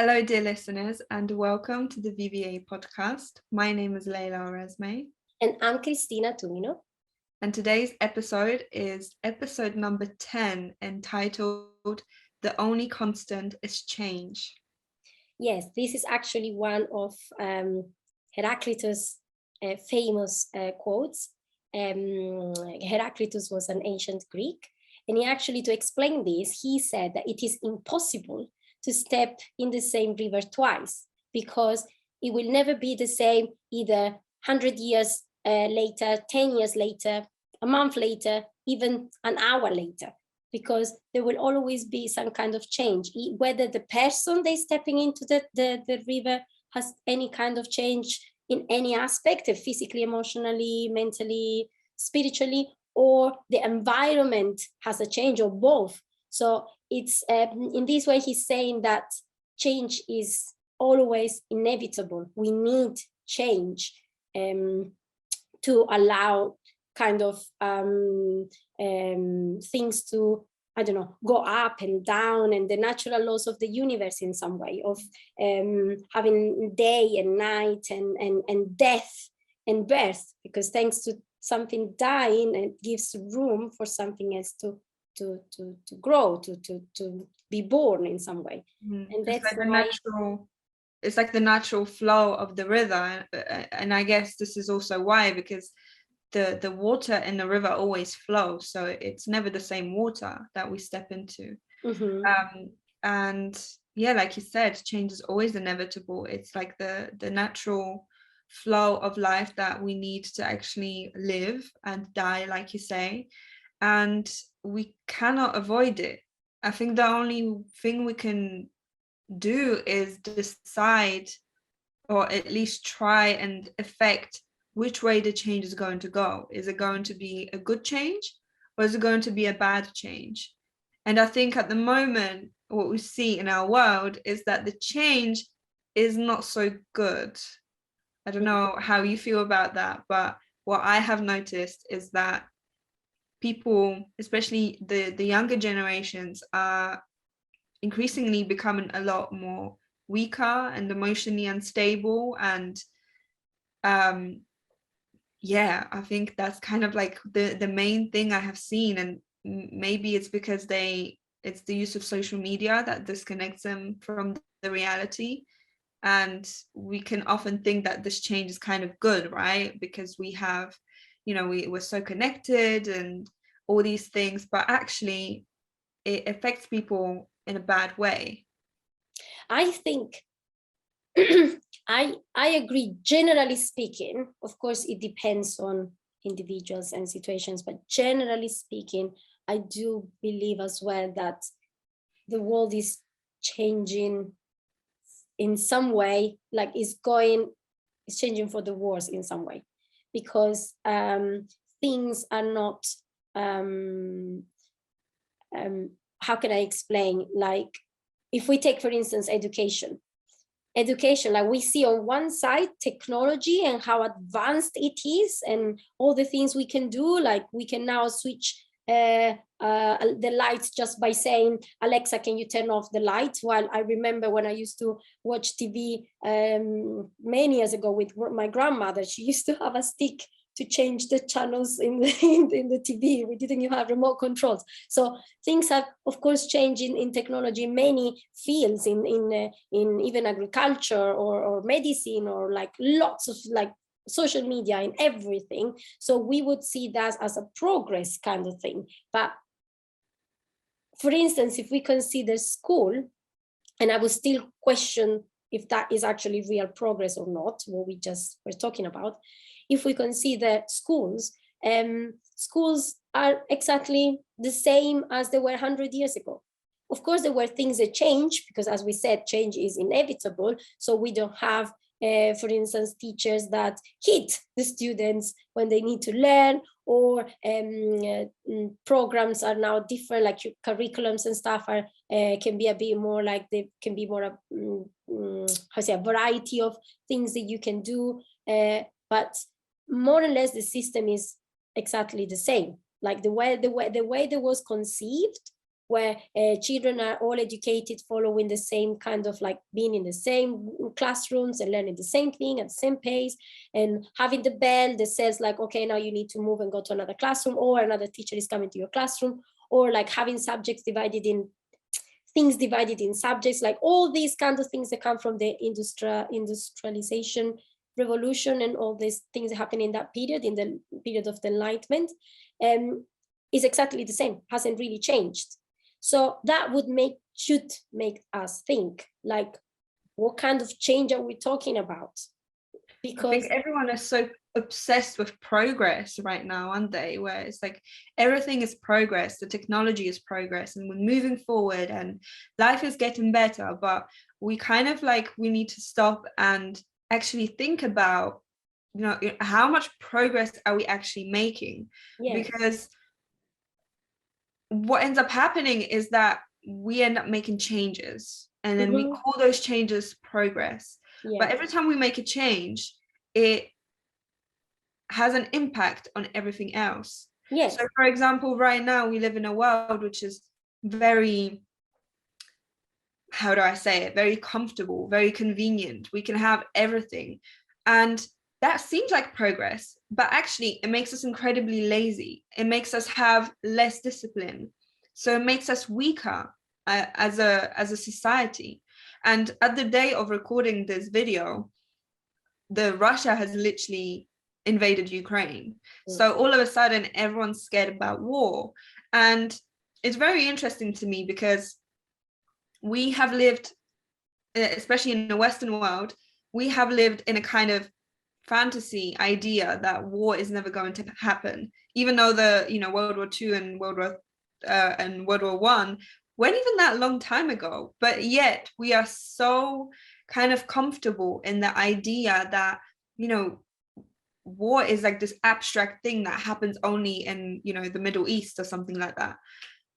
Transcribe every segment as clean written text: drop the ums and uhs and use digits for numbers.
Hello, dear listeners, and welcome to the VVA Podcast. My name is Leila Oresme. And I'm Cristina Tumino. And today's episode is episode number 10, entitled The Only Constant is Change. Yes, this is actually one of Heraclitus' famous quotes. Heraclitus was an ancient Greek. And he actually, to explain this, he said that it is impossible to step in the same river twice because it will never be the same either 100 years later, 10 years later, a month later, even an hour later, because there will always be some kind of change, whether the person they're stepping into the river has any kind of change in any aspect, physically, emotionally, mentally, spiritually, or the environment has a change, or both. So it's in this way he's saying that change is always inevitable. We need change to allow kind of things to, I don't know, go up and down, and the natural laws of the universe in some way, of having day and night and death and birth, because thanks to something dying, it gives room for something else to grow, to be born in some way. And that's it's like the natural flow of the river, and I guess this is also why, because the water in the river always flows, so it's never the same water that we step into. And yeah, like you said, change is always inevitable. It's like the natural flow of life that we need to actually live and die, like you say, and we cannot avoid it. I think the only thing we can do is decide, or at least try and affect which way the change is going to go. Is it going to be a good change, or is it going to be a bad change? And I think at the moment, what we see in our world is that the change is not so good. I don't know how you feel about that, but what I have noticed is that people, especially the younger generations, are increasingly becoming a lot more weaker and emotionally unstable. And yeah, I think that's kind of like the main thing I have seen. And maybe it's because it's the use of social media that disconnects them from the reality. And we can often think that this change is kind of good, right? Because we have, we're so connected and all these things, but actually it affects people in a bad way. I think I agree, generally speaking. Of course, it depends on individuals and situations, but generally speaking, I do believe as well that the world is changing in some way, like it's changing for the worse in some way, because things are not, how can I explain? Like, if we take, for instance, education, like we see on one side technology and how advanced it is and all the things we can do, like we can now switch the lights just by saying, Alexa, can you turn off the lights? While I remember when I used to watch TV many years ago with my grandmother, she used to have a stick to change the channels in the TV. We didn't even have remote controls. So things have, of course, changed in technology in many fields, in even agriculture or medicine, or like lots of like social media and everything. So we would see that as a progress kind of thing. But for instance, if we consider school, and I would still question if that is actually real progress or not, what we just were talking about. If we consider schools, schools are exactly the same as they were 100 years ago. Of course, there were things that changed, because as we said, change is inevitable. So we don't have, for instance, teachers that hit the students when they need to learn, or programs are now different, like curriculums and stuff are can be a bit more like, they can be more a variety of things that you can do, but more or less the system is exactly the same. Like the way that was conceived where children are all educated, following the same kind of like being in the same classrooms and learning the same thing at the same pace, and having the bell that says like, okay, now you need to move and go to another classroom, or another teacher is coming to your classroom, or like having subjects divided in things divided in subjects, like all these kind of things that come from the industrialization revolution and all these things that happen in that period, in the period of the Enlightenment, is exactly the same, hasn't really changed. So that should make us think, like, what kind of change are we talking about? Because I think everyone is so obsessed with progress right now, aren't they? Where it's like everything is progress, the technology is progress, and we're moving forward and life is getting better. But we kind of like, we need to stop and actually think about, you know, how much progress are we actually making? yes. Because what ends up happening is that we end up making changes, and then we call those changes progress. But every time we make a change, it has an impact on everything else. Yes. So for example, right now we live in a world which is very, how do I say it, very comfortable, very convenient. We can have everything, and that seems like progress, but actually it makes us incredibly lazy. It makes us have less discipline, so it makes us weaker as a society. And at the day of recording this video, Russia has literally invaded Ukraine. So all of a sudden everyone's scared about war. And it's very interesting to me because we have lived, especially in the Western world, we have lived in a kind of fantasy idea that war is never going to happen, even though World War II and World War I weren't even that long time ago. But yet we are so kind of comfortable in the idea that, you know, war is like this abstract thing that happens only in, you know, the Middle East or something like that.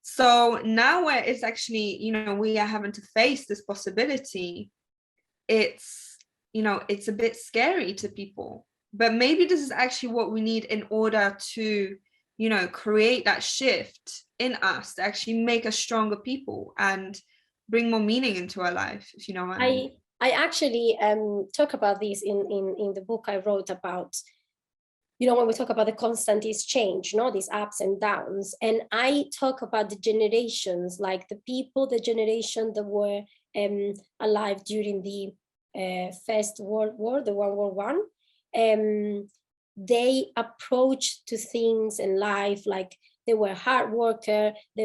So now where it's actually, you know, we are having to face this possibility, it's, you know, it's a bit scary to people. But maybe this is actually what we need in order to, you know, create that shift in us to actually make us stronger people and bring more meaning into our life, if you know what I mean. I actually talk about this in the book I wrote about, you know, when we talk about the constant is change, these ups and downs. And I talk about the generations, like the generation that were alive during the First World War, the World War One. They approached to things in life like they were hard worker, they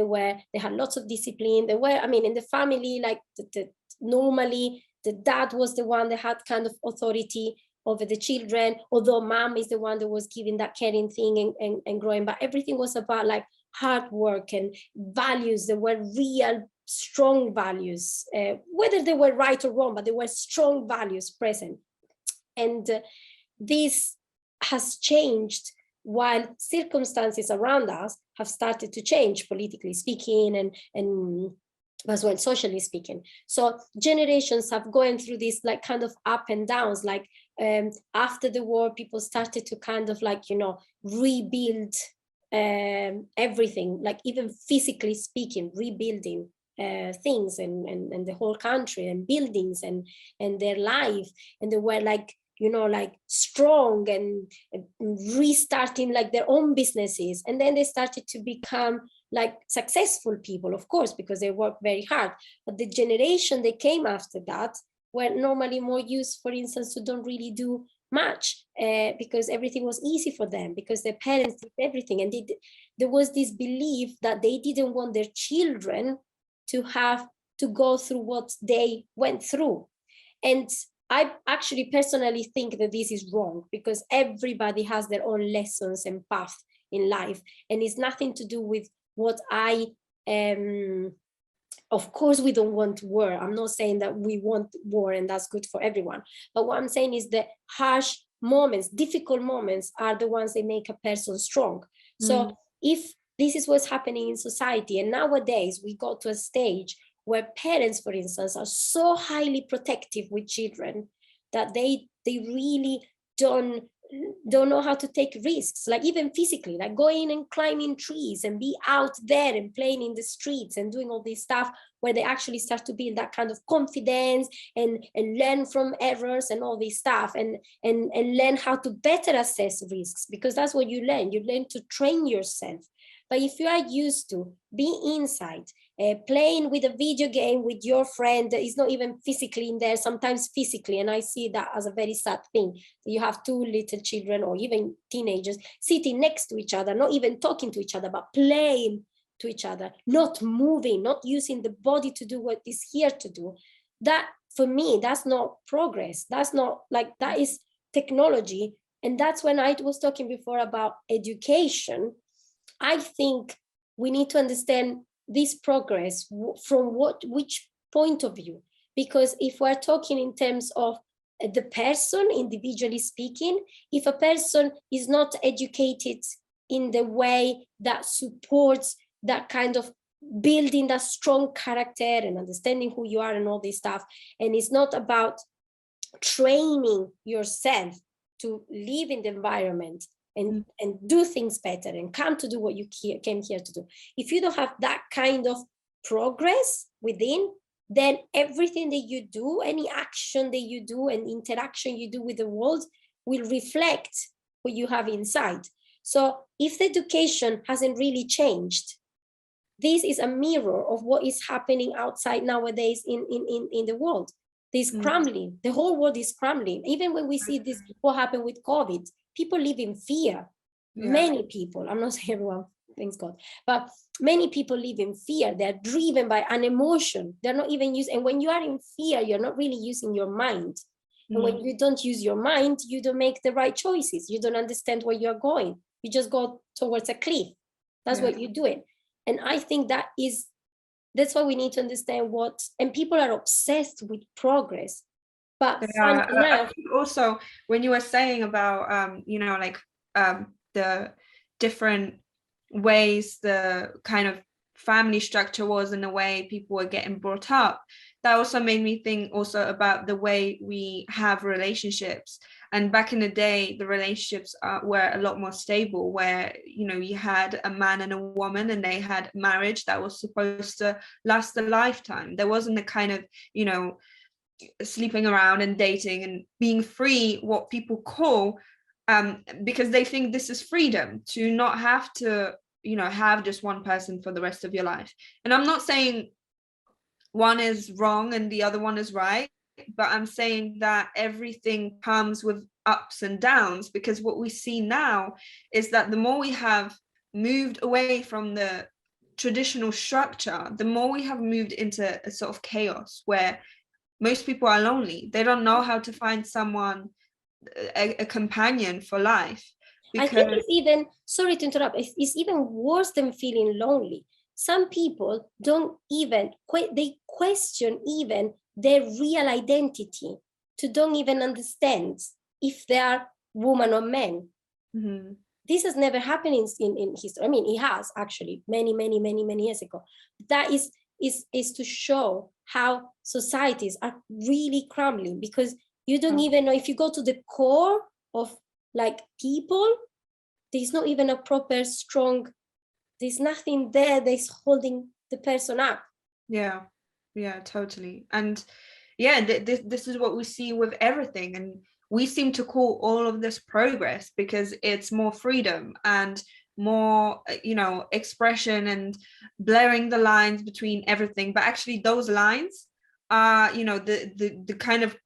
had lots of discipline. In the family, like normally the dad was the one that had kind of authority over the children, although mom is the one that was giving that caring thing and growing. But everything was about like hard work and values that were real strong values, whether they were right or wrong, but there were strong values present. And this has changed while circumstances around us have started to change, politically speaking, and as well socially speaking. So generations have gone through this like kind of up and downs. Like after the war, people started to kind of like, you know, rebuild everything, like even physically speaking, rebuilding things and the whole country and buildings and their life. And they were like, you know, like strong and restarting like their own businesses. And then they started to become like successful people, of course, because they worked very hard. But the generation that came after that were normally more used, for instance, to don't really do much because everything was easy for them, because their parents did everything. And there was this belief that they didn't want their children to have to go through what they went through. And I actually personally think that this is wrong, because everybody has their own lessons and path in life, and it's nothing to do with what of course we don't want war. I'm not saying that we want war and that's good for everyone, but what I'm saying is that harsh moments, difficult moments are the ones that make a person strong. So if this is what's happening in society, and nowadays we go to a stage where parents, for instance, are so highly protective with children that they really don't don't know how to take risks, like even physically, like going and climbing trees and be out there and playing in the streets and doing all this stuff, where they actually start to build that kind of confidence and learn from errors and all this stuff, and learn how to better assess risks, because that's what you learn to train yourself. But if you are used to be inside, playing with a video game with your friend that is not even physically in there, sometimes physically, and I see that as a very sad thing. You have two little children or even teenagers sitting next to each other, not even talking to each other, but playing to each other, not moving, not using the body to do what is here to do. That, for me, that's not progress. That's not like, that is technology. And that's when I was talking before about education. I think we need to understand this progress from which point of view, because if we're talking in terms of the person individually speaking, if a person is not educated in the way that supports that kind of building that strong character and understanding who you are and all this stuff, and it's not about training yourself to live in the environment and do things better and come to do what you came here to do. If you don't have that kind of progress within, then everything that you do, any action that you do and interaction you do with the world will reflect what you have inside. So if the education hasn't really changed, this is a mirror of what is happening outside nowadays in the world. This crumbling, the whole world is crumbling. Even when we see this, what happened with COVID, people live in fear. Yeah. Many people, I'm not saying everyone, thanks God, but many people live in fear. They're driven by an emotion. They're not even using, and when you are in fear, you're not really using your mind. And when you don't use your mind, you don't make the right choices. You don't understand where you're going. You just go towards a cliff. That's what you're doing. And I think that's why we need to understand and people are obsessed with progress. But also, when you were saying about, the different ways the kind of family structure was and the way people were getting brought up, that also made me think also about the way we have relationships. And back in the day, the relationships were a lot more stable, where, you had a man and a woman and they had marriage that was supposed to last a lifetime. There wasn't the kind of, sleeping around and dating and being free, what people call, because they think this is freedom, to not have to, have just one person for the rest of your life. And I'm not saying one is wrong and the other one is right, but I'm saying that everything comes with ups and downs, because what we see now is that the more we have moved away from the traditional structure, the more we have moved into a sort of chaos where most people are lonely. They don't know how to find someone, a companion for life. I think it's even, sorry to interrupt, it's even worse than feeling lonely. Some people don't even, they question even their real identity, to don't even understand if they are woman or men. Mm-hmm. This has never happened in history. I mean, it has actually many years ago. That is to show how societies are really crumbling, because you don't even know, if you go to the core of like people, there's not even a proper strong, there's nothing there that's holding the person up. Yeah, totally. And this is what we see with everything, and we seem to call all of this progress because it's more freedom and more, expression and blurring the lines between everything. But actually those lines are, the kind of,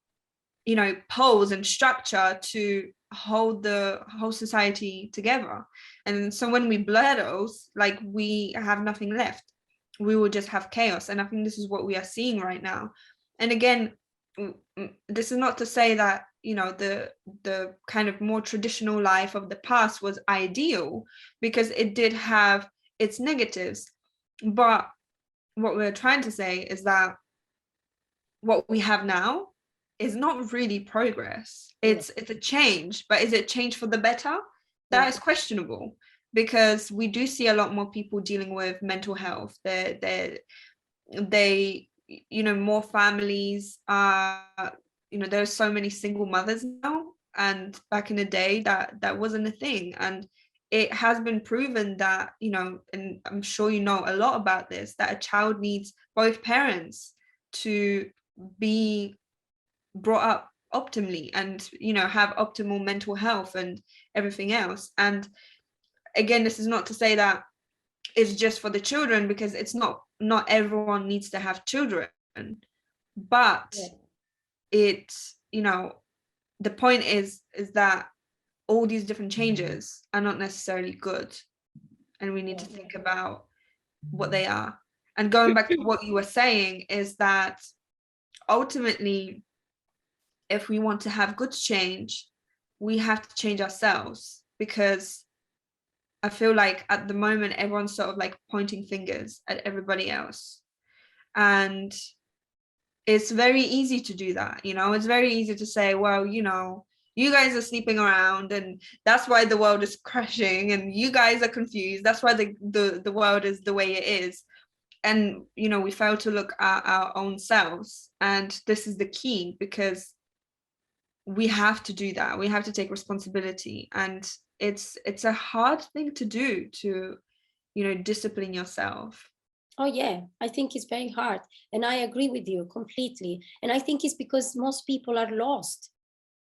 poles and structure to hold the whole society together. And so when we blur those, like, we have nothing left. We will just have chaos. And I think this is what we are seeing right now. And again, this is not to say that, the kind of more traditional life of the past was ideal, because it did have its negatives. But what we're trying to say is that what we have now is not really progress. It's a change, but is it change for the better? That is questionable, because we do see a lot more people dealing with mental health. They more families are, there's so many single mothers now, and back in the day that wasn't a thing. And it has been proven that, you know, and I'm sure you know a lot about this, that a child needs both parents to be brought up optimally and, you know, have optimal mental health and everything else. And again, this is not to say that it's just for the children, because it's not everyone needs to have children, but it's, you know, the point is that all these different changes are not necessarily good, and we need to think about what they are. And going back to what you were saying is that ultimately, if we want to have good change, we have to change ourselves, because I feel like at the moment everyone's sort of like pointing fingers at everybody else, and it's very easy to do that. You know, it's very easy to say, well, you know, you guys are sleeping around and that's why the world is crashing, and you guys are confused, that's why the world is the way it is. And, you know, we fail to look at our own selves, and this is the key, because we have to do that. We have to take responsibility, and it's a hard thing to do, to, you know, discipline yourself. Oh yeah, I think it's very hard, and I agree with you completely. And I think it's because most people are lost,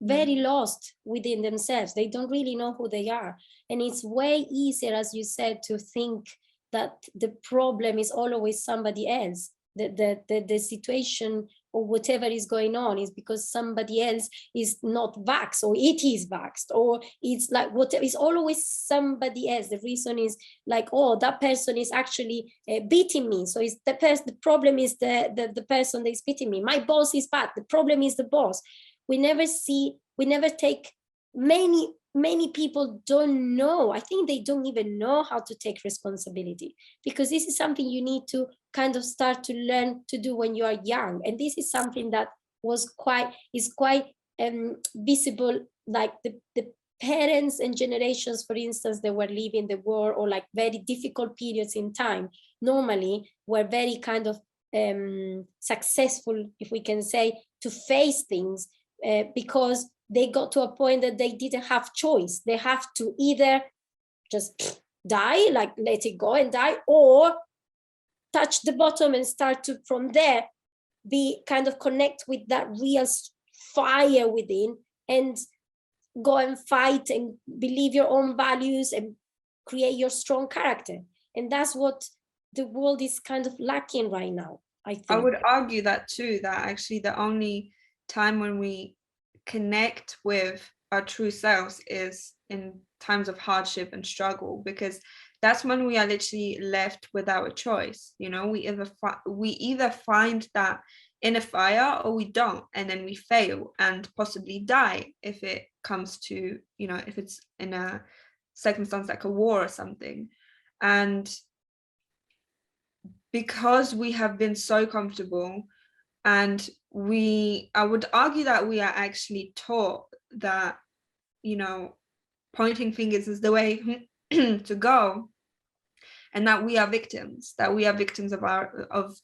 very lost within themselves. They don't really know who they are, and it's way easier, as you said, to think that the problem is always somebody else. The situation or whatever is going on is because somebody else is not vaxxed, or it is vaxxed, or it's like whatever. It's always somebody else. The reason is like, oh, that person is actually beating me, so it's the problem is the person that is beating me. My boss is bad, the problem is the boss. We never take, many people don't know. I think they don't even know how to take responsibility, because this is something you need to kind of start to learn to do when you are young. And this is something that is quite visible, like the parents and generations, for instance, that were living the war or like very difficult periods in time, normally were very kind of successful, if we can say, to face things, because they got to a point that they didn't have choice. They have to either just die, like let it go and die, or touch the bottom and start to, from there, be kind of connect with that real fire within, and go and fight and believe your own values and create your strong character. And that's what the world is kind of lacking right now, I think. I would argue that too, that actually the only time when we connect with our true selves is in times of hardship and struggle, because that's when we are literally left without a choice. You know, we either find that inner fire or we don't, and then we fail and possibly die if it comes to, you know, if it's in a circumstance like a war or something. And because we have been so comfortable, and I would argue that we are actually taught that, you know, pointing fingers is the way to go, and that we are victims of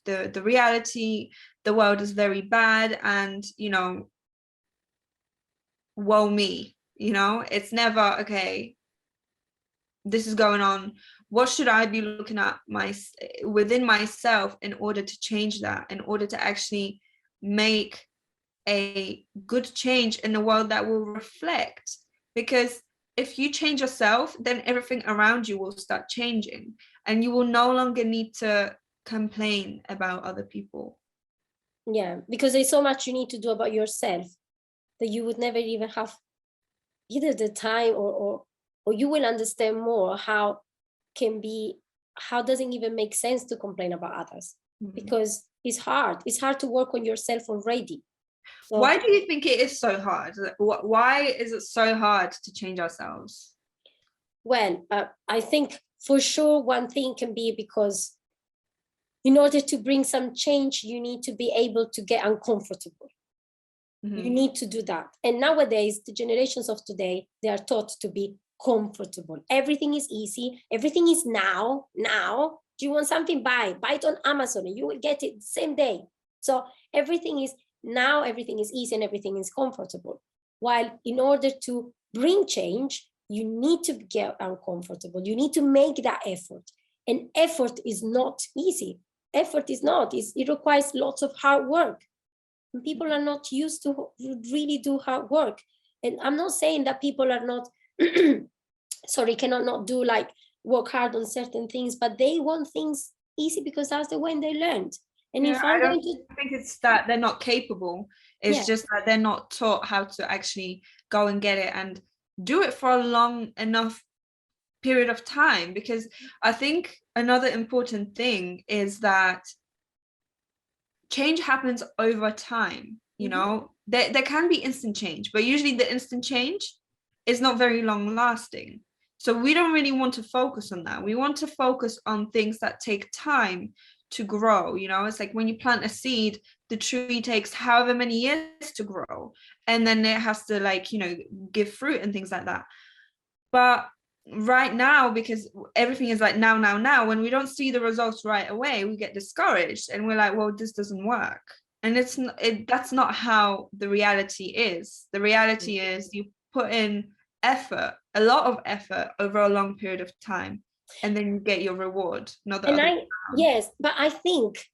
the reality. The world is very bad, and, you know, woe me, you know. It's never, okay, this is going on, what should I be looking at within myself in order to change that, in order to actually make a good change in the world that will reflect. Because if you change yourself, then everything around you will start changing, and you will no longer need to complain about other people. Yeah, because there's so much you need to do about yourself that you would never even have either the time or you will understand more how doesn't even make sense to complain about others, because it's hard to work on yourself already. So, why do you think it is so hard? Why is it so hard to change ourselves? Well, I think for sure one thing can be because in order to bring some change, you need to be able to get uncomfortable. You need to do that. And nowadays, the generations of today, they are taught to be comfortable. Everything is easy. Everything is now. Do you want something? Buy it on Amazon and you will get it the same day. So everything is now, everything is easy and everything is comfortable. While in order to bring change, you need to get uncomfortable. You need to make that effort. And effort is not easy. Effort is not. It requires lots of hard work. And people are not used to really do hard work. And I'm not saying that people are not, cannot not do like work hard on certain things, but they want things easy because that's the way they learned. And if I don't think it's that they're not capable. It's just that they're not taught how to actually go and get it and do it for a long enough period of time. Because I think another important thing is that change happens over time. You know, there can be instant change, but usually the instant change is not very long lasting. So we don't really want to focus on that. We want to focus on things that take time to grow. You know, it's like when you plant a seed, the tree takes however many years to grow, and then it has to, like, you know, give fruit and things like that. But right now, because everything is like now, when we don't see the results right away, we get discouraged and we're like, well, this doesn't work. And that's not how the reality is. The reality is you put in effort, a lot of effort over a long period of time, and then you get your reward. Not the other way around. Yes, but I think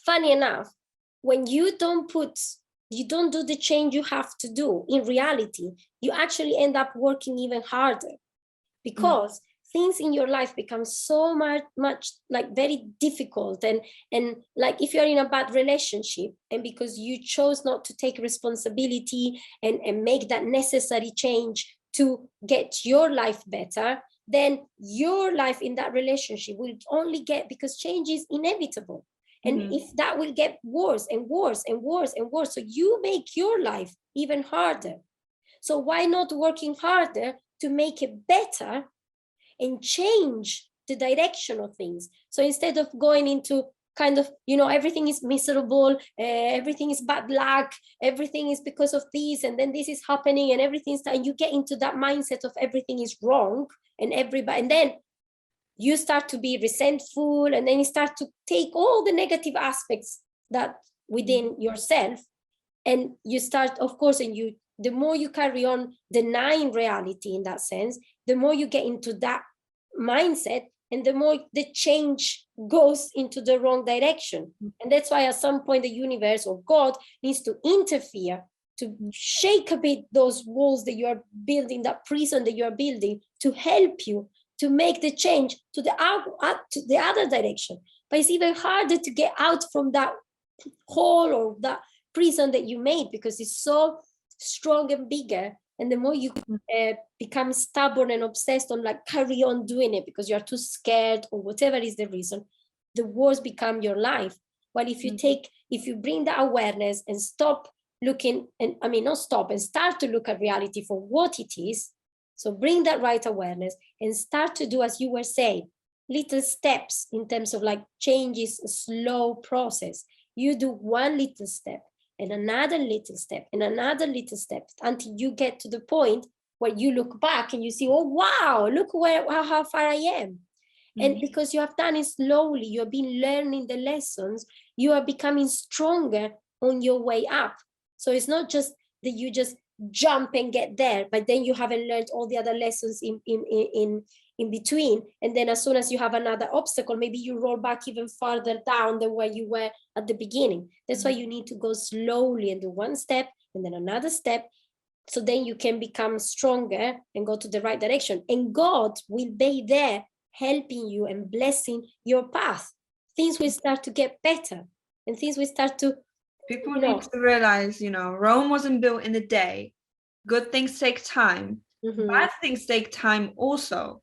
funny enough, when you don't do the change you have to do, in reality, you actually end up working even harder, because things in your life become so much like very difficult. And like if you're in a bad relationship, and because you chose not to take responsibility and make that necessary change to get your life better, then your life in that relationship will only get, because change is inevitable. And if that will get worse and worse and worse and worse, so you make your life even harder. So why not working harder to make it better and change the direction of things? So instead of going into kind of, you know, everything is miserable, everything is bad luck, everything is because of this, and then this is happening, and and you get into that mindset of everything is wrong, and then you start to be resentful, and then you start to take all the negative aspects that within yourself, and you start, of course, and the more you carry on denying reality in that sense, the more you get into that mindset, and the more the change goes into the wrong direction. And that's why at some point the universe or God needs to interfere to shake a bit those walls that you are building, that prison that you are building, to help you to make the change to the other direction. But it's even harder to get out from that hole or that prison that you made, because it's so strong and bigger. And the more you become stubborn and obsessed on like carry on doing it because you're too scared or whatever is the reason, the worse become your life. Well, if you bring that awareness and stop looking, and not stop, and start to look at reality for what it is. So bring that right awareness and start to do, as you were saying, little steps in terms of like change is a slow process. You do one little step and another little step and another little step until you get to the point where you look back and you see, oh, wow, look how far I am. And because you have done it slowly, you have been learning the lessons, you are becoming stronger on your way up. So it's not just that you just jump and get there, but then you haven't learned all the other lessons in between. And then as soon as you have another obstacle, maybe you roll back even farther down than where you were at the beginning. That's why you need to go slowly and do one step and then another step. So then you can become stronger and go to the right direction. And God will be there helping you and blessing your path. Things will start to get better and things will start to, people need to realize, Rome wasn't built in a day. Good things take time. Bad things take time also.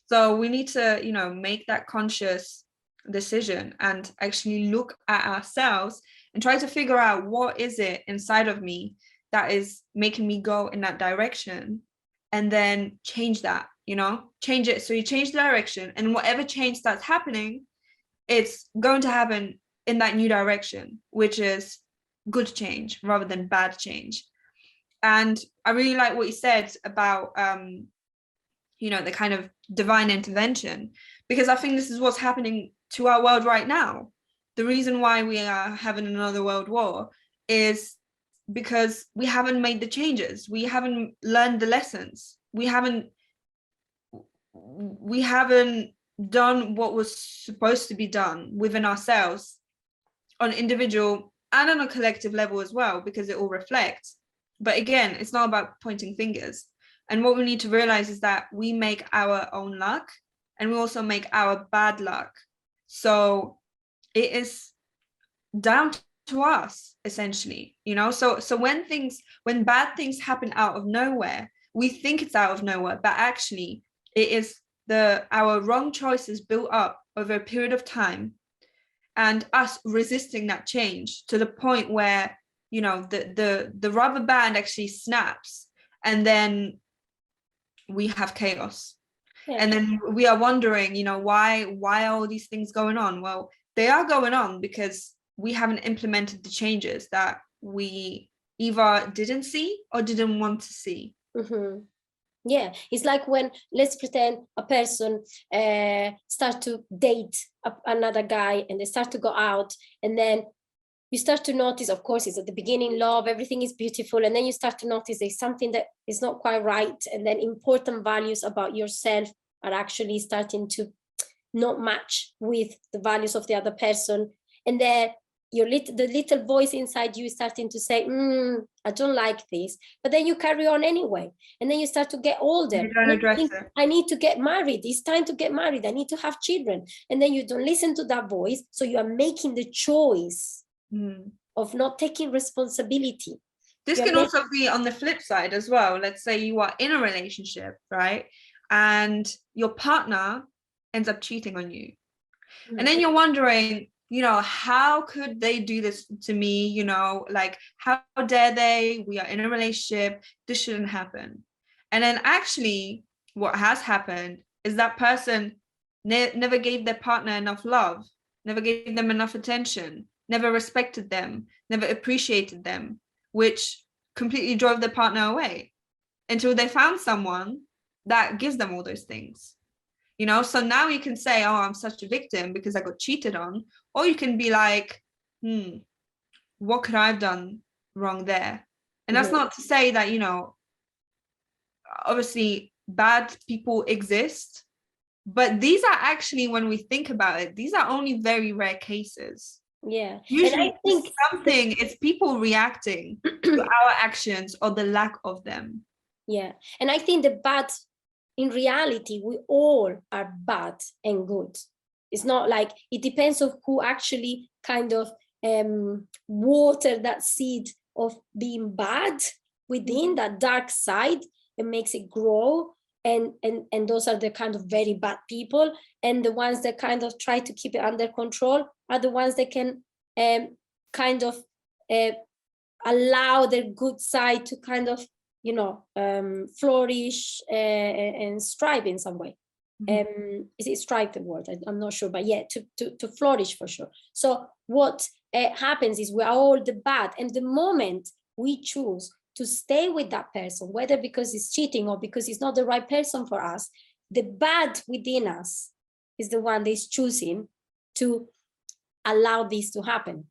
So we need to, make that conscious decision and actually look at ourselves and try to figure out what is it inside of me that is making me go in that direction, and then change that, change it. So you change the direction, and whatever change that's happening, it's going to happen in that new direction, which is good change rather than bad change. And I really like what you said about the kind of divine intervention, because I think this is what's happening to our world right now. The reason why we are having another world war is because we haven't made the changes. We haven't learned the lessons. We haven't done what was supposed to be done within ourselves on individual and on a collective level as well, because it all reflects. But again, it's not about pointing fingers. And what we need to realize is that we make our own luck, and we also make our bad luck. So it is down to us, essentially, you know. So when bad things happen out of nowhere, we think it's out of nowhere, but actually it is our wrong choices built up over a period of time, and us resisting that change to the point where, you know, the rubber band actually snaps, and then we have chaos. Yeah. And then we are wondering, you know, why are all these things going on? Well, they are going on because we haven't implemented the changes that we either didn't see or didn't want to see. Mm-hmm. Yeah, it's like when, let's pretend a person start to date another guy, and they start to go out, and then you start to notice, of course, it's at the beginning, love, everything is beautiful, and then you start to notice there's something that is not quite right, and then important values about yourself are actually starting to not match with the values of the other person, and then the little voice inside you is starting to say, I don't like this, but then you carry on anyway, and then you start to get older. You don't address it. I need to get married, it's time to get married, I need to have children, and then you don't listen to that voice, so you are making the choice of not taking responsibility. This can also be on the flip side as well. Let's say you are in a relationship, right, and your partner ends up cheating on you, and then you're wondering, you know, how could they do this to me? You know, like, how dare they? We are in a relationship. This shouldn't happen. And then actually what has happened is that person never gave their partner enough love, never gave them enough attention, never respected them, never appreciated them, which completely drove their partner away until they found someone that gives them all those things. You know, so now you can say, oh, I'm such a victim because I got cheated on. Or you can be like, what could I have done wrong there? And that's not to say that, you know, obviously bad people exist, but these are actually, when we think about it, these are only very rare cases. Yeah. Usually and I think it's people reacting to our actions or the lack of them. Yeah. And I think the bad, in reality, we all are bad and good. It's not like, it depends on who actually kind of water that seed of being bad within that dark side and makes it grow. And those are the kind of very bad people. And the ones that kind of try to keep it under control are the ones that can kind of allow their good side to kind of, you know, flourish and strive in some way. Is it strive the word? I'm not sure, but yeah, to flourish for sure. So what happens is we are all the bad, and the moment we choose to stay with that person, whether because he's cheating or because he's not the right person for us, the bad within us is the one that is choosing to allow this to happen.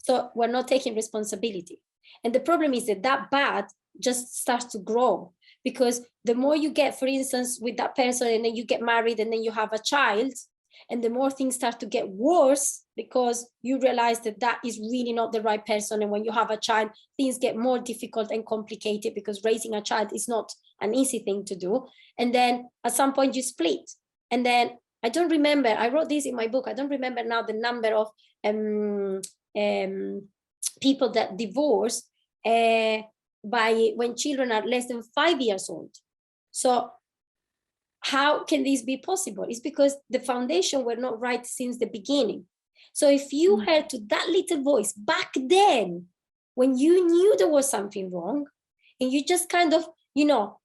So we're not taking responsibility. And the problem is that bad just starts to grow, because the more you get, for instance, with that person, and then you get married and then you have a child, and the more things start to get worse because you realize that is really not the right person. And when you have a child, things get more difficult and complicated, because raising a child is not an easy thing to do. And then at some point you split. And then I don't remember, I wrote this in my book, I don't remember now the number of people that divorce by when children are less than 5 years old. So how can this be possible? It's because the foundation were not right since the beginning. So if you heard to that little voice back then, when you knew there was something wrong, and you just kind of, you know,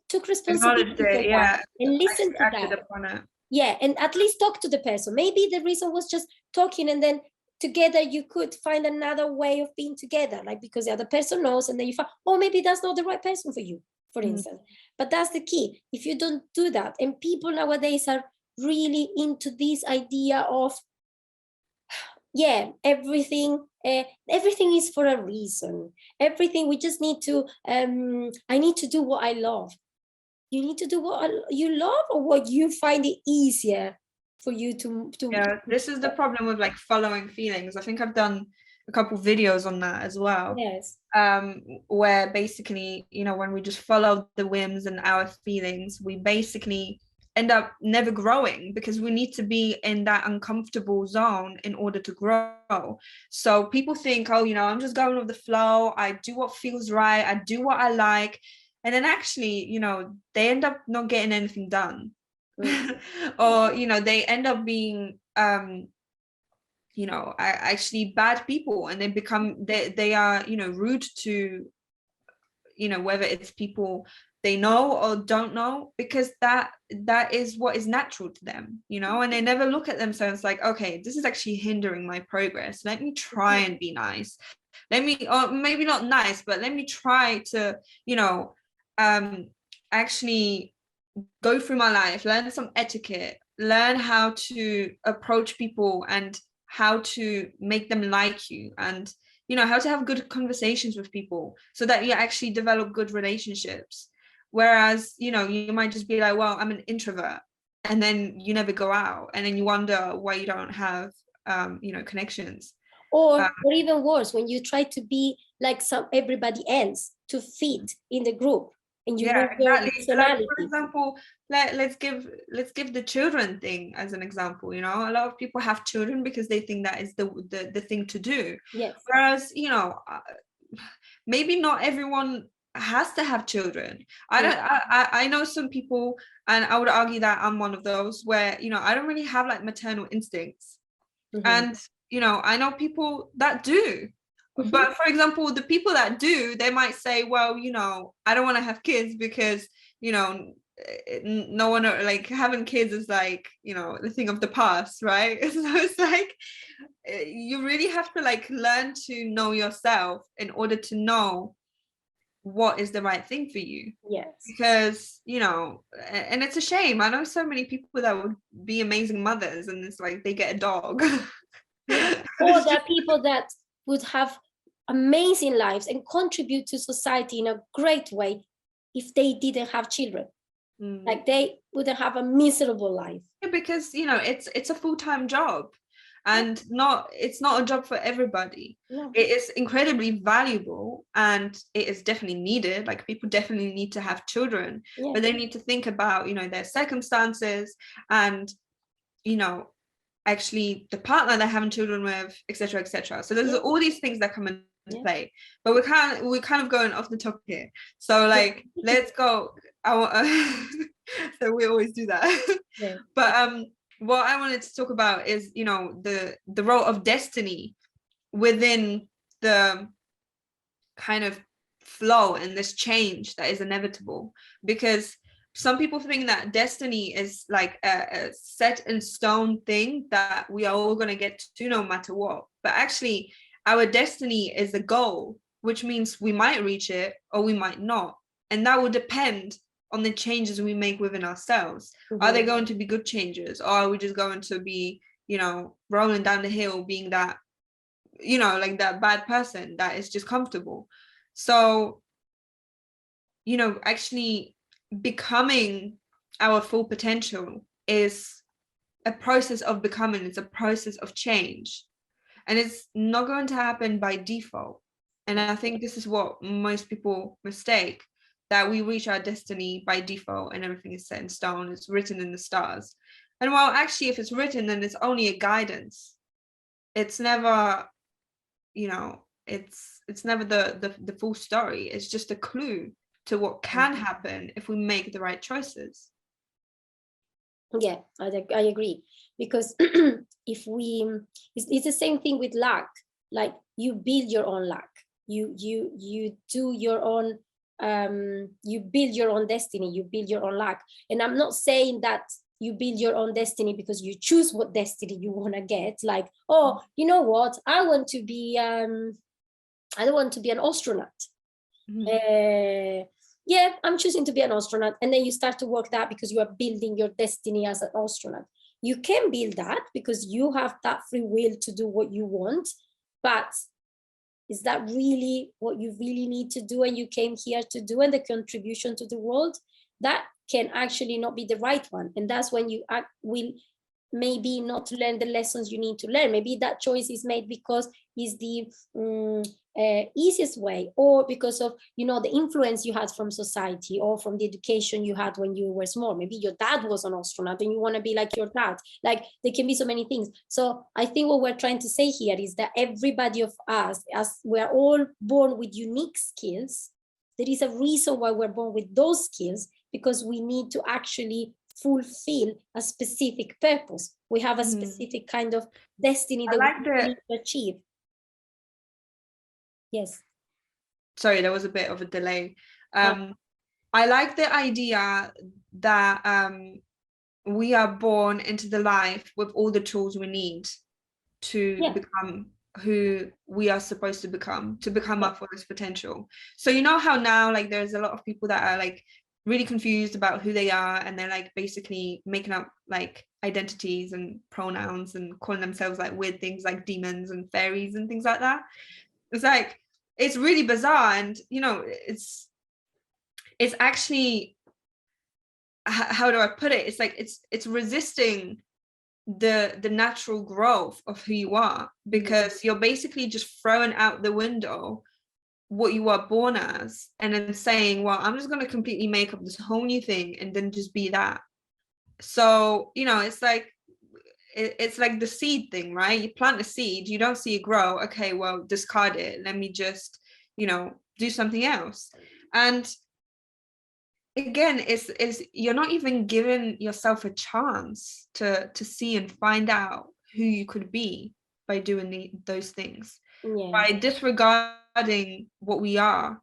took responsibility for that and listened to that. Yeah, and at least talk to the person. Maybe the reason was just talking, and then together you could find another way of being together, like because the other person knows, and then you find, oh, maybe that's not the right person for you, for instance. But that's the key. If you don't do that, and people nowadays are really into this idea of, everything everything is for a reason. Everything, we just need to, I need to do what I love. You need to do what you love, or what you find it easier for you to Yeah, this is the problem with like following feelings. I think I've done a couple videos on that as well. Yes. Where basically, you know, when we just follow the whims and our feelings, we basically end up never growing, because we need to be in that uncomfortable zone in order to grow. So people think, oh, you know, I'm just going with the flow, I do what feels right, I do what I like, and then actually, you know, they end up not getting anything done. Or, you know, they end up being you know, actually bad people, and they become, they are, you know, rude to, you know, whether it's people they know or don't know, because that is what is natural to them, you know, and they never look at themselves like, okay, this is actually hindering my progress, let me try and be nice, let me, or maybe not nice, but let me try to, you know, actually go through my life, learn some etiquette, learn how to approach people and how to make them like you, and, you know, how to have good conversations with people so that you actually develop good relationships. Whereas, you know, you might just be like, well, I'm an introvert, and then you never go out, and then you wonder why you don't have you know, connections. Or even worse, when you try to be like everybody else to fit in the group, and you lose your Exactly. Like, personality. for example, let's give the children thing as an example. You know, a lot of people have children because they think that is the thing to do. Yes. Whereas, you know, maybe not everyone has to have children. I know some people, and I would argue that I'm one of those, where, you know, I don't really have like maternal instincts. And, you know, I know people that do. But for example, the people that do, they might say, well, you know, I don't want to have kids because, you know, no one, like, having kids is like, you know, the thing of the past, right? So it's like, you really have to like learn to know yourself in order to know what is the right thing for you. Yes. Because, you know, and it's a shame, I know so many people that would be amazing mothers, and it's like they get a dog. Or there are people that would have amazing lives and contribute to society in a great way if they didn't have children. Like, they wouldn't have a miserable life. Yeah, because, you know, it's a full-time job, and it's not a job for everybody. No. It is incredibly valuable, and it is definitely needed. Like, people definitely need to have children, but they need to think about, you know, their circumstances, and, you know, actually the partner they're having children with, etc., etc. So there's all these things that come into play. But we're kind of going off the topic here. So like, let's go. So we always do that. But what I wanted to talk about is, you know, the role of destiny within the kind of flow and this change that is inevitable. Because some people think that destiny is like a set in stone thing that we are all going to get to no matter what. But actually, our destiny is a goal, which means we might reach it or we might not. And that will depend on the changes we make within ourselves. Are they going to be good changes, or are we just going to be, you know, rolling down the hill being that, you know, like that bad person that is just comfortable? So, you know, actually becoming our full potential is a process of becoming, it's a process of change, and it's not going to happen by default. And I think this is what most people mistake, that we reach our destiny by default and everything is set in stone, it's written in the stars. And well, actually, if it's written, then it's only a guidance. It's never, you know, it's never the full story. It's just a clue to what can happen if we make the right choices. Yeah, I agree, because if we, it's the same thing with luck. Like, you build your own luck, you do your own, you build your own destiny, you build your own luck. And I'm not saying that you build your own destiny because you choose what destiny you want to get. Like, oh, you know what, I want to be I don't want to be an astronaut. Yeah, I'm choosing to be an astronaut. And then you start to work that because you are building your destiny as an astronaut. You can build that because you have that free will to do what you want, but is that really what you really need to do and you came here to do, and the contribution to the world? That can actually not be the right one. And that's when you will maybe not learn the lessons you need to learn. Maybe that choice is made because it's the easiest way, or because of, you know, the influence you had from society or from the education you had when you were small. Maybe your dad was an astronaut and you want to be like your dad. Like, there can be so many things. So I think what we're trying to say here is that everybody of us, as we're all born with unique skills, there is a reason why we're born with those skills, because we need to actually fulfill a specific purpose. We have a specific kind of destiny that we need to achieve. Yes. Sorry, there was a bit of a delay. I like the idea that we are born into the life with all the tools we need to become who we are supposed to become our fullest potential. So you know how now, like, there's a lot of people that are like really confused about who they are, and they're like basically making up like identities and pronouns and calling themselves like weird things like demons and fairies and things like that. It's like, it's really bizarre, and you know, it's actually, how do I put it, it's like it's resisting the natural growth of who you are, because you're basically just throwing out the window what you are born as, and then saying, well, I'm just going to completely make up this whole new thing and then just be that. So, you know, it's like the seed thing, right? You plant a seed, you don't see it grow, okay, well, discard it, let me just, you know, do something else. And again, it's you're not even giving yourself a chance to see and find out who you could be by doing those things, by disregarding what we are,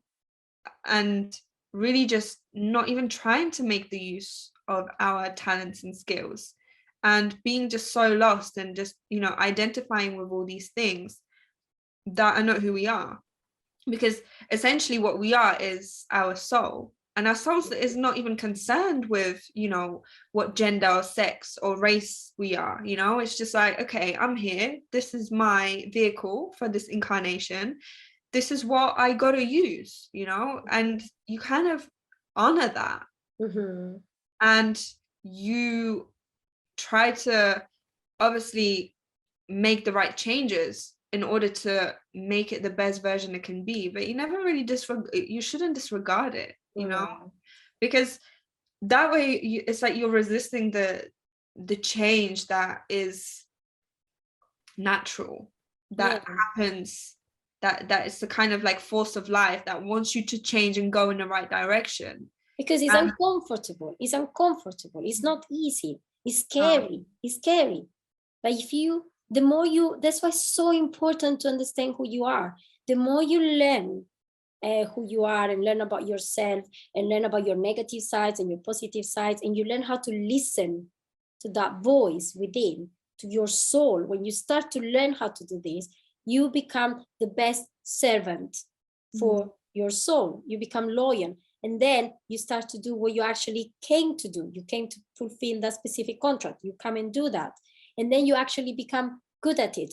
and really just not even trying to make the use of our talents and skills, and being just so lost and just, you know, identifying with all these things that are not who we are. Because essentially what we are is our soul, and our soul is not even concerned with, you know, what gender or sex or race we are. You know, it's just like, okay, I'm here, this is my vehicle for this incarnation, this is what I got to use, you know, and you kind of honor that. And you try to obviously make the right changes in order to make it the best version it can be, but you never really you shouldn't disregard it, you know, because that way it's like you're resisting the change that is natural, that happens, that is the kind of like force of life that wants you to change and go in the right direction. Because it's uncomfortable. It's uncomfortable. It's not easy. It's scary. It's scary. But the more that's why it's so important to understand who you are. The more you learn who you are and learn about yourself and learn about your negative sides and your positive sides, and you learn how to listen to that voice within, to your soul. When you start to learn how to do this, you become the best servant for your soul. You become loyal. And then you start to do what you actually came to do. You came to fulfill that specific contract. You come and do that. And then you actually become good at it.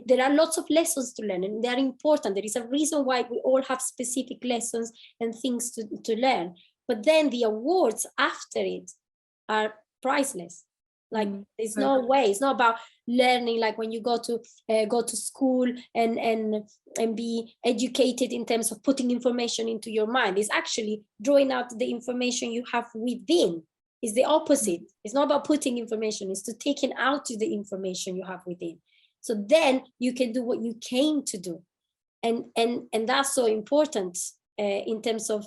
There are lots of lessons to learn, and they are important. There is a reason why we all have specific lessons and things to learn. But then the awards after it are priceless. Like, there's no way. It's not about learning, like when you go to school and be educated in terms of putting information into your mind. It's actually drawing out the information you have within. It's the opposite. It's not about putting information, it's to taking out the information you have within. So then you can do what you came to do. And that's so important in terms of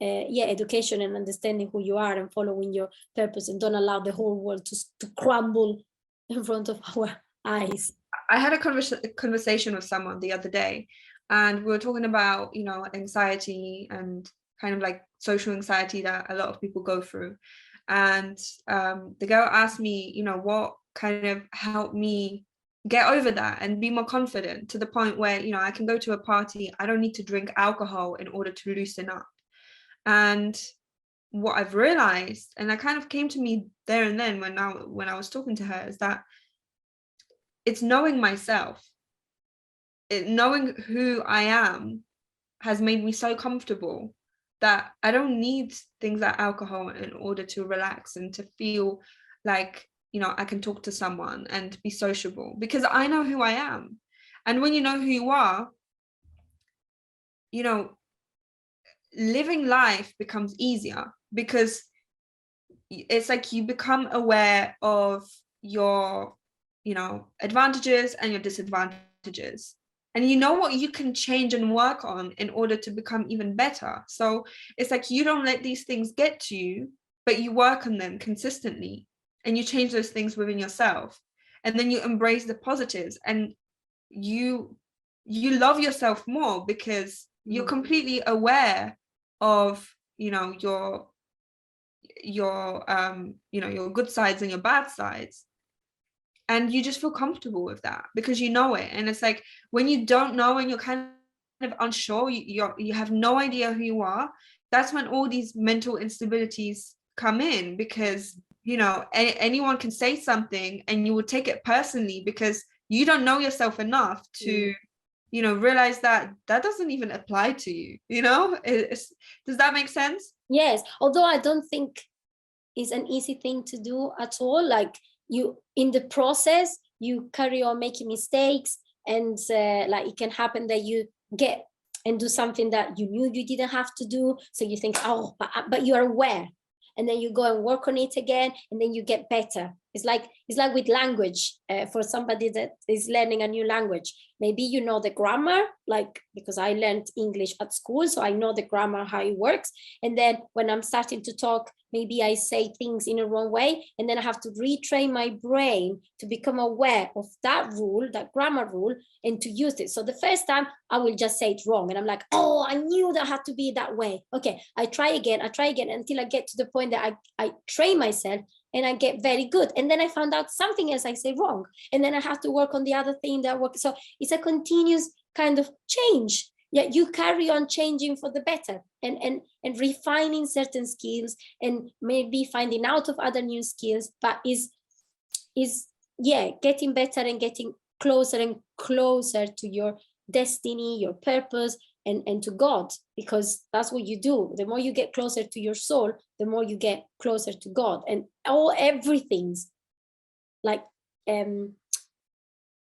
education and understanding who you are and following your purpose, and don't allow the whole world to crumble in front of our eyes. I had a conversation with someone the other day, and we were talking about, you know, anxiety and kind of like social anxiety that a lot of people go through. And the girl asked me, you know, what kind of helped me get over that and be more confident, to the point where, you know, I can go to a party, I don't need to drink alcohol in order to loosen up. And what I've realized, and that kind of came to me there and then when I was talking to her, is that it's knowing myself. knowing who I am has made me so comfortable that I don't need things like alcohol in order to relax and to feel like, you know, I can talk to someone and be sociable, because I know who I am. And when you know who you are, you know, living life becomes easier, because it's like you become aware of your, you know, advantages and your disadvantages, and you know what you can change and work on in order to become even better. So it's like you don't let these things get to you, but you work on them consistently, and you change those things within yourself, and then you embrace the positives, and you love yourself more, because you're completely aware of, you know, your you know, your good sides and your bad sides, and you just feel comfortable with that because you know it. And it's like when you don't know and you're kind of unsure, you have no idea who you are, that's when all these mental instabilities come in, because, you know, anyone can say something and you will take it personally because you don't know yourself enough to you know, realize that that doesn't even apply to you, you know. Does that make sense? Yes, although I don't think it's an easy thing to do at all. Like, you, in the process, you carry on making mistakes, and like it can happen that you get and do something that you knew you didn't have to do. So you think, oh, but you are aware, and then you go and work on it again, and then you get better. It's like with language. For somebody that is learning a new language, maybe you know the grammar, like, because I learned English at school, so I know the grammar, how it works. And then when I'm starting to talk, maybe I say things in a wrong way, and then I have to retrain my brain to become aware of that rule, that grammar rule, and to use it. So the first time I will just say it wrong, and I'm like, oh, I knew that had to be that way. Okay, I try again until I get to the point that I train myself and I get very good. And then I found out something else I say wrong, and then I have to work on the other thing that works. So it's a continuous kind of change. Yeah, you carry on changing for the better, and refining certain skills, and maybe finding out of other new skills, but is yeah, getting better and getting closer and closer to your destiny, your purpose, and to God, because that's what you do. The more you get closer to your soul, the more you get closer to God, and everything's like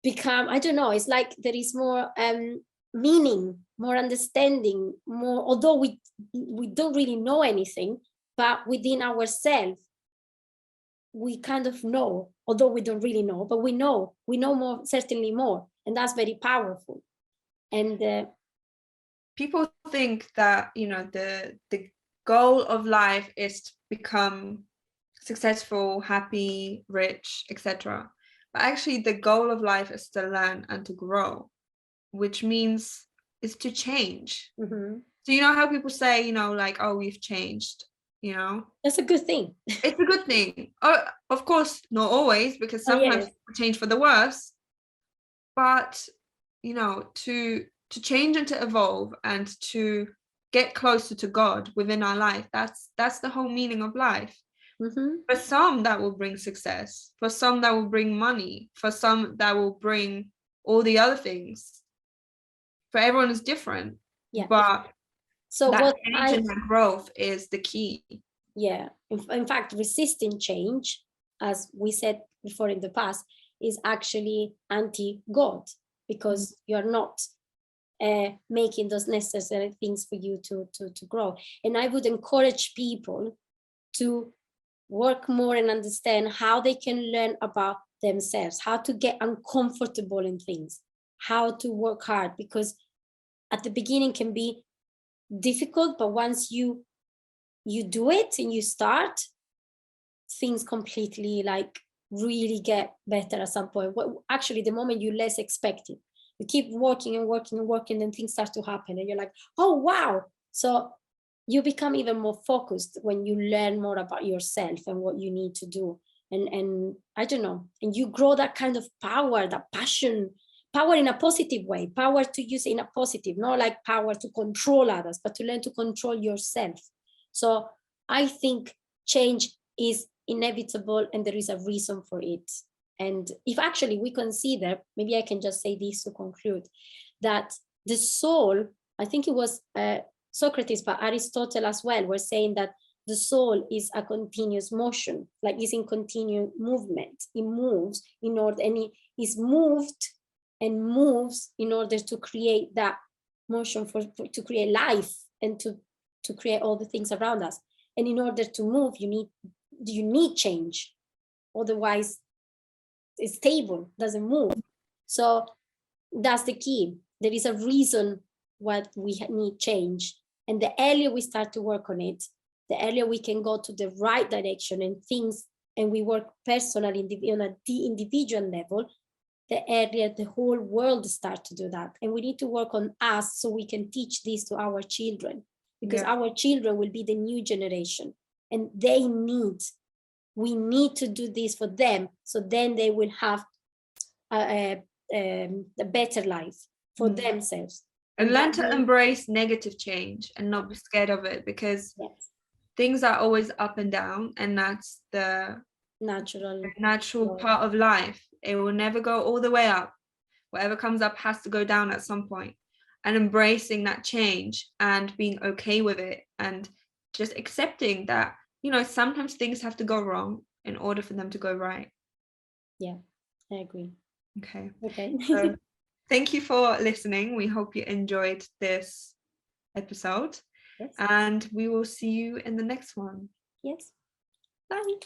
become, I don't know, it's like there is more meaning, more understanding, more, although we don't really know anything, but within ourselves we kind of know, although we don't really know, but we know more, certainly more, and that's very powerful. And people think that, you know, the goal of life is to become successful, happy, rich, etc. But actually the goal of life is to learn and to grow, which means is to change. So you know how people say, you know, like, oh, we've changed, you know, that's a good thing. it's a good thing. Of course not always, because sometimes yes. people change for the worse, but you know, to change and to evolve and to get closer to God within our life, that's the whole meaning of life. For some that will bring success, for some that will bring money, for some that will bring all the other things. For everyone is different. Yeah, but so that what change and that growth is the key. Yeah, in fact, resisting change, as we said before in the past, is actually anti-God, because you're not making those necessary things for you to grow. And I would encourage people to work more and understand how they can learn about themselves, how to get uncomfortable in things, how to work hard, because at the beginning can be difficult, but once you do it and you start, things completely like really get better at some point. Actually, the moment you less expect it, you keep working and working and working, then things start to happen and you're like, oh wow. So you become even more focused when you learn more about yourself and what you need to do. And I don't know, and you grow that kind of power, that passion, power in a positive way, power to use in a positive, not like power to control others, but to learn to control yourself. So I think change is inevitable and there is a reason for it. And if actually we consider, maybe I can just say this to conclude, that the soul, I think it was Socrates, but Aristotle as well, were saying that the soul is a continuous motion, like it's in continuous movement. It moves in order, and it is moved and moves in order to create that motion to create life and to create all the things around us. And in order to move, you need change. Otherwise, it's stable, doesn't move. So that's the key. There is a reason why we need change. And the earlier we start to work on it, the earlier we can go to the right direction and things, and we work personally on a individual level, the earlier the whole world starts to do that. And we need to work on us so we can teach this to our children, because our children will be the new generation, and we need to do this for them, so then they will have a better life for themselves. And learn to embrace negative change and not be scared of it, because things are always up and down, and that's the natural part of life. It will never go all the way up. Whatever comes up has to go down at some point. And embracing that change and being okay with it, and just accepting that, sometimes things have to go wrong in order for them to go right. Yeah, I agree. Okay. Okay. So, thank you for listening. We hope you enjoyed this episode. Yes. And we will see you in the next one. Yes. Bye.